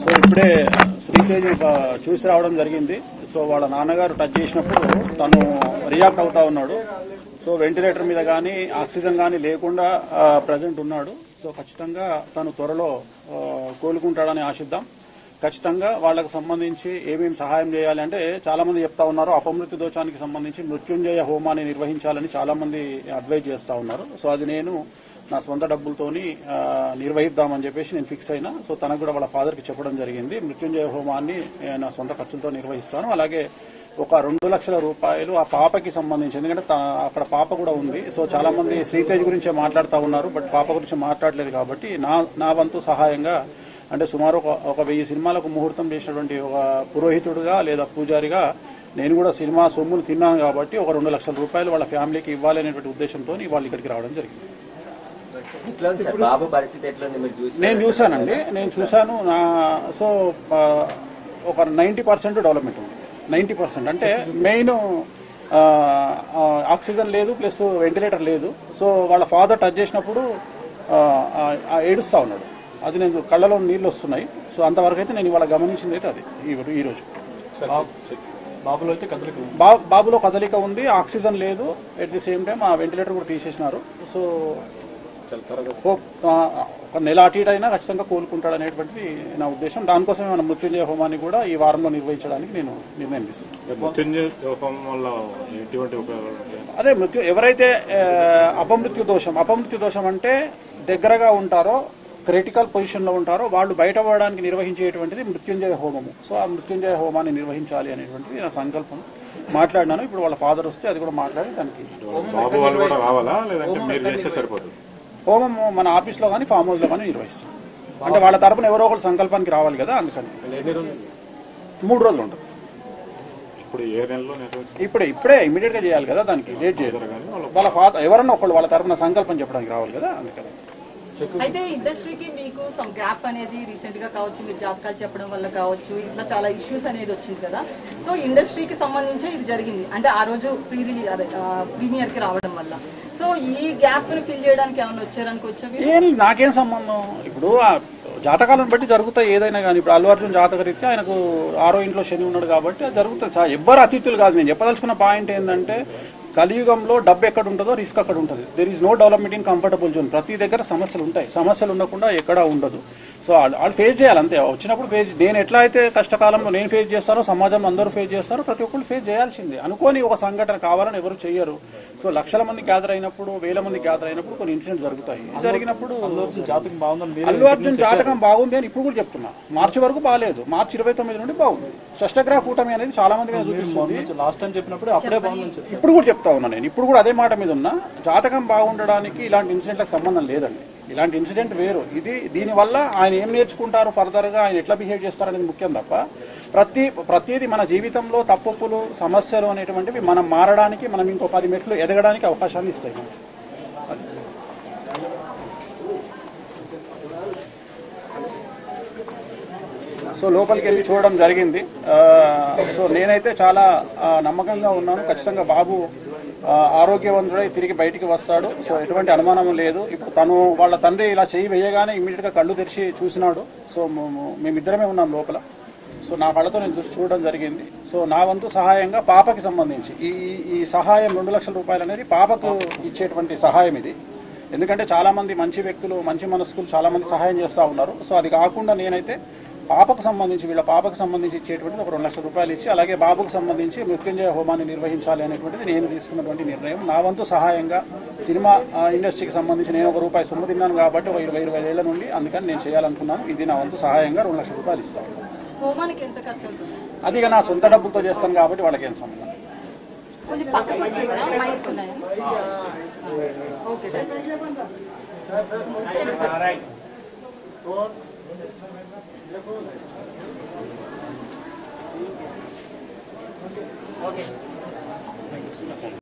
So ఇప్పుడే శ్రీతేజ్ చూసి రావడం జరిగింది. సో వాళ్ళ నాన్నగారు టచ్ చేసినప్పుడు తను రియాక్ట్ అవుతా ఉన్నాడు. సో వెంటిలేటర్ మీద కానీ ఆక్సిజన్ కానీ లేకుండా ప్రజెంట్ ఉన్నాడు. సో ఖచ్చితంగా తను త్వరలో కోలుకుంటాడని ఆశిద్దాం. ఖచ్చితంగా వాళ్లకు సంబంధించి ఏమేమి సహాయం చేయాలి అంటే చాలా మంది చెప్తా ఉన్నారు, అపమృత్యు దోషానికి సంబంధించి మృత్యుంజయ హోమాన్ని నిర్వహించాలని చాలా మంది అడ్వైజ్ చేస్తా ఉన్నారు. సో అది నేను నా సొంత డబ్బులతోని నిర్వహిద్దామని చెప్పేసి నేను ఫిక్స్ అయినా. సో తనకు కూడా వాళ్ళ ఫాదర్కి చెప్పడం జరిగింది, మృత్యుంజయ హోమాన్ని నా సొంత ఖర్చులతో నిర్వహిస్తాను. అలాగే ఒక 2 లక్షల రూపాయలు ఆ పాపకి సంబంధించి, ఎందుకంటే అక్కడ పాప కూడా ఉంది. సో చాలా మంది శ్రీతేజ్ గురించే మాట్లాడుతూ ఉన్నారు, బట్ పాప గురించి మాట్లాడలేదు. కాబట్టి నా వంతు సహాయంగా అంటే సుమారు ఒక 1000 సినిమాలకు ముహూర్తం చేసినటువంటి ఒక పురోహితుడుగా లేదా పూజారిగా నేను కూడా సినిమా సొమ్మును తిన్నాను. కాబట్టి ఒక 2 లక్షల రూపాయలు వాళ్ళ ఫ్యామిలీకి ఇవ్వాలి అనేటువంటి ఉద్దేశంతో వాళ్ళు ఇక్కడికి రావడం జరిగింది. నేను చూశానండి, నేను చూశాను. సో ఒక 90% డెవలప్మెంట్ ఉంది. 90% అంటే మెయిన్ ఆక్సిజన్ లేదు, ప్లస్ వెంటిలేటర్ లేదు. సో వాళ్ళ ఫాదర్ టచ్ చేసినప్పుడు ఏడుస్తా ఉన్నాడు. అది నేను కళ్ళలో నీళ్లు వస్తున్నాయి. సో అంతవరకు అయితే నేను ఇవాళ గమనించింది అయితే అది ఈ రోజు. బాబులో కదలిక ఉంది, ఆక్సిజన్ లేదు. ఎట్ ది సేమ్ టైం ఆ వెంటిలేటర్ కూడా తీసేసినారు. సో ఒక నెల అటు ఇటు అయినా ఖచ్చితంగా కోలుకుంటాడు అనేటువంటిది నా ఉద్దేశం. దానికోసమే మన మృత్యుంజయ హోమాన్ని కూడా ఈ వారంలో నిర్వహించడానికి నేను నిర్ణయం తీసుకున్నాను. అదే ఎవరైతే అపమృత్యు దోషం అంటే దగ్గరగా ఉంటారో, క్రిటికల్ పొజిషన్ లో ఉంటారో వాళ్ళు బయటపడడానికి నిర్వహించేటువంటిది మృత్యుంజయ హోమము. సో ఆ మృత్యుంజయ హోమాన్ని నిర్వహించాలి అనేటువంటిది నా సంకల్పం. మాట్లాడినాను. ఇప్పుడు వాళ్ళ ఫాదర్ వస్తే అది కూడా మాట్లాడి దానికి హోమం మన ఆఫీస్లో కానీ ఫామ్ హౌస్ లో కానీ నిర్వహిస్తాం. అంటే వాళ్ళ తరపున ఎవరో ఒకరు సంకల్పానికి రావాలి కదా, అందుకని 3 రోజులు ఉంటుంది. ఇప్పుడే ఇమీడియట్ గా చేయాలి కదా, దానికి లేట్ చేయదు. వాళ్ళ ఫాదర్ ఎవరన్నా ఒకళ్ళు వాళ్ళ తరపున సంకల్పం చెప్పడానికి రావాలి కదా, అందుకని. అయితే ఇండస్ట్రీకి మీకు సమ్ గ్యాప్ అనేది రీసెంట్ గా కావచ్చు, మీరు జాతకాలు చెప్పడం వల్ల కావచ్చు, ఇట్లా చాలా ఇష్యూస్ అనేది వచ్చింది కదా. సో ఇండస్ట్రీకి సంబంధించి ఇది జరిగింది అంటే ఆ రోజు ప్రీమియర్ కి రావడం వల్ల. సో ఈ గ్యాప్ ని ఫిల్ చేయడానికి ఏమైనా వచ్చారనుకోవచ్చు? నాకేం సంబంధం. ఇప్పుడు జాతకాలను బట్టి జరుగుతాయి ఏదైనా కానీ. ఇప్పుడు అల్లు అర్జున్ జాతకరీత్యా ఆయనకు 6వ ఇంట్లో శని ఉన్నాడు కాబట్టి అది జరుగుతుంది. ఎవ్వరు అతిథులు కాదు. నేను చెప్పదలుచుకున్న పాయింట్ ఏంటంటే కలియుగంలో డబ్బు ఎక్కడ ఉంటుందో రిస్క్ అక్కడ ఉంటుంది. There is no development in comfortable zone. ప్రతి దగ్గర సమస్యలు ఉంటాయి. సమస్యలు ఉండకుండా ఎక్కడా ఉండదు. సో వాళ్ళు ఫేస్ చేయాలి అంతే. వచ్చినప్పుడు నేను ఎట్లా అయితే కష్టకాలంలో నేను ఫేస్ చేస్తానో సమాజంలో అందరూ ఫేస్ చేస్తారో ప్రతి ఒక్కరు ఫేస్ చేయాల్సిందే. అనుకోని ఒక సంఘటన కావాలని ఎవరు చెయ్యరు. సో లక్షల మంది గ్యాదర్ అయినప్పుడు, 1000 మంది గ్యాదర్ అయినప్పుడు కొన్ని ఇన్సిడెంట్స్ జరుగుతాయి. జరిగినప్పుడు అల్లు అర్జున్ జాతకం బాగుంది అని ఇప్పుడు కూడా చెప్తున్నా. మార్చి వరకు బాగాలేదు, మార్చి 29 నుండి బాగుంది. షష్టగ్రహ కూటమి అనేది చాలా మంది చూపిస్తుంది. ఇప్పుడు కూడా చెప్తా ఉన్నా నేను. ఇప్పుడు కూడా అదే మాట మీద ఉన్నా. జాతకం బాగుండడానికి ఇలాంటి ఇన్సిడెంట్లకు సంబంధం లేదండి. ఇలాంటి ఇన్సిడెంట్ వేరు. దీనివల్ల ఆయన ఏం నేర్చుకుంటారు, ఫర్దర్ గా ఆయన ఎట్లా బిహేవ్ చేస్తారనేది ముఖ్యం తప్ప ప్రతిదీ మన జీవితంలో తప్పులు, సమస్యలు అనేటువంటివి మనం మారడానికి, మనం ఇంకో 10 మెట్లు ఎదగడానికి అవకాశాన్ని ఇస్తాయి. సో లోపలికి వెళ్ళి చూడడం జరిగింది. సో నేనైతే చాలా నమ్మకంగా ఉన్నాను. ఖచ్చితంగా బాబు ఆరోగ్యవంతుడై తిరిగి బయటికి వస్తాడు. సో ఎటువంటి అనుమానం లేదు. ఇప్పుడు వాళ్ళ తండ్రి ఇలా చేయి వేయగానే ఇమ్మీడియట్ గా కళ్ళు తెరిచి చూసినాడు. సో మేమిద్దరమే ఉన్నాం లోపల. సో నా కళ్ళతో నేను చూడడం జరిగింది. సో నా వంతు సహాయంగా పాపకి సంబంధించి ఈ సహాయం 2 లక్షల రూపాయలు అనేది పాపకు ఇచ్చేటువంటి సహాయం ఇది. ఎందుకంటే చాలా మంది మంచి వ్యక్తులు, మంచి మనస్కులు చాలా మంది సహాయం చేస్తా ఉన్నారు. సో అది కాకుండా నేనైతే వీళ్ళ పాపకు సంబంధించి ఇచ్చేటువంటిది ఒక 2 లక్షల రూపాయలు ఇచ్చి, అలాగే బాబుకు సంబంధించి మృత్యుంజయ హోమాన్ని నిర్వహించాలి అనేటువంటిది నేను తీసుకున్నటువంటి నిర్ణయం. నా వంతు సహాయంగా సినిమా ఇండస్ట్రీకి సంబంధించి నేను ఒక రూపాయి సొమ్ము తిన్నాను కాబట్టి ఒక 20-25 ఏళ్ల నుండి, అందుకని నేను చేయాలనుకున్నాను. ఇది నా వంతు సహాయంగా 2 లక్షల రూపాయలు ఇస్తాను. అది నా సొంత డబ్బులతో చేస్తాను కాబట్టి వాళ్ళకి ఏం సంబంధం.